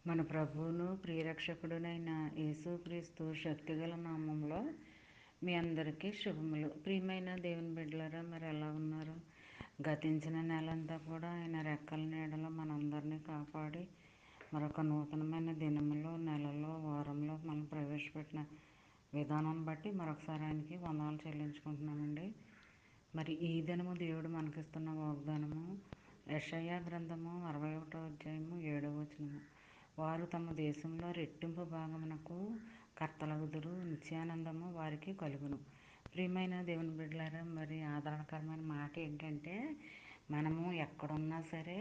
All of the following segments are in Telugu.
మన ప్రభువును ప్రియరక్షకుడునైన యేసుక్రీస్తు శక్తిగల నామంలో మీ అందరికీ శుభములు. ప్రియమైన దేవుని బిడ్డలారా, మరి ఎలా ఉన్నారు? గతించిన నెలంతా కూడా ఆయన రెక్కల నీడలో మనందరినీ కాపాడి మరొక నూతనమైన దినములో, నెలలో, వారంలో మనం ప్రవేశపెట్టిన విధానాన్ని బట్టి మరొకసారి ఆయనకి వందనాలు చెల్లించుకుంటున్నామండి. మరి ఈ దినము దేవుడు మనకిస్తున్న వాగ్దానము యెషయా గ్రంథము 61వ అధ్యాయము 7వ వచనము. వారు తమ దేశంలో రెట్టింపు భాగమునకు కర్తలగుదురు, నిత్యానందము వారికి కలుగును. ప్రియమైన దేవుని బిడ్డలారా, మరి ఆదరణకరమైన మాట ఏంటంటే, మనము ఎక్కడున్నా సరే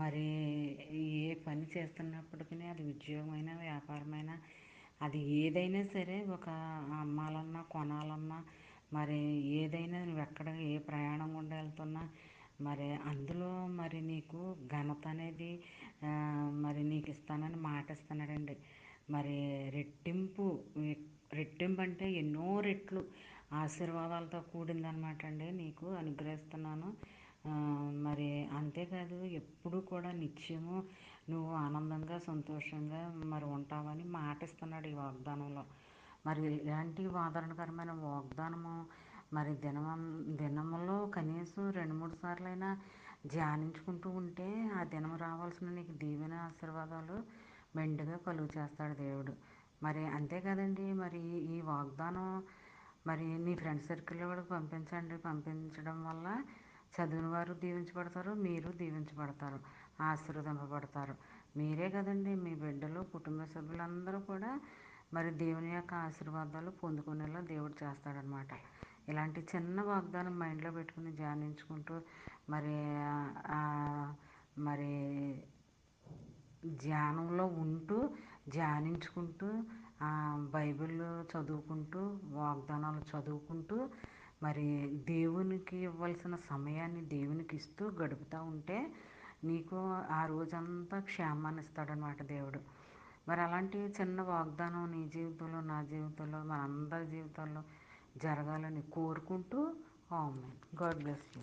మరి ఏ పని చేస్తున్నప్పటికీ, అది ఉద్యోగమైనా వ్యాపారమైనా అది ఏదైనా సరే, ఒక అమ్మాలన్నా కొనాలన్నా మరి ఏదైనా నువ్వు ఎక్కడ ఏ ప్రయాణం గుండా వెళ్తున్నా మరి అందులో మరి నీకు ఘనత అనేది మరి నీకు ఇస్తానని మాట ఇస్తున్నాడండి. మరి రెట్టింపు అంటే ఎన్నో రెట్లు ఆశీర్వాదాలతో కూడిందనమాట అండి. నీకు అనుగ్రహిస్తున్నాను. మరి అంతేకాదు, ఎప్పుడు కూడా నిత్యము నువ్వు ఆనందంగా సంతోషంగా మరి ఉంటావని మాట ఇస్తున్నాడు ఈ వాగ్దానంలో. మరి ఇలాంటి ఆదరణకరమైన వాగ్దానము మరి దినములో కనీసం 2-3 సార్లైనా ధ్యానించుకుంటూ ఉంటే ఆ దినం రావాల్సిన నీకు దీవెన ఆశీర్వాదాలు మెండుగా కలుగు చేస్తాడు దేవుడు. మరి అంతే కదండి, మరి ఈ వాగ్దానం మరి నీ ఫ్రెండ్ సర్కిల్లో కూడా పంపించండి. పంపించడం వల్ల చదివిన వారు దీవించబడతారు, మీరు దీవించబడతారు, ఆశీర్వదింపబడతారు. మీరే కదండి, మీ బిడ్డలు, కుటుంబ సభ్యులందరూ కూడా మరి దేవుని యొక్క ఆశీర్వాదాలు పొందుకునేలా దేవుడు చేస్తాడనమాట. ఇలాంటి చిన్న వాగ్దానం మైండ్లో పెట్టుకుని ధ్యానించుకుంటూ మరి మరి ధ్యానంలో ఉంటూ ధ్యానించుకుంటూ బైబిల్ చదువుకుంటూ వాగ్దానాలు చదువుకుంటూ మరి దేవునికి ఇవ్వాల్సిన సమయాన్ని దేవునికి ఇస్తూ గడుపుతూ ఉంటే నీకు ఆ రోజంతా క్షేమాన్ని ఇస్తాడనమాట దేవుడు. మరి అలాంటి చిన్న వాగ్దానం నీ జీవితంలో, నా జీవితంలో, మన అందరి జీవితాల్లో జరగాలని కోరుకుంటూ ఆమేన్. God bless you.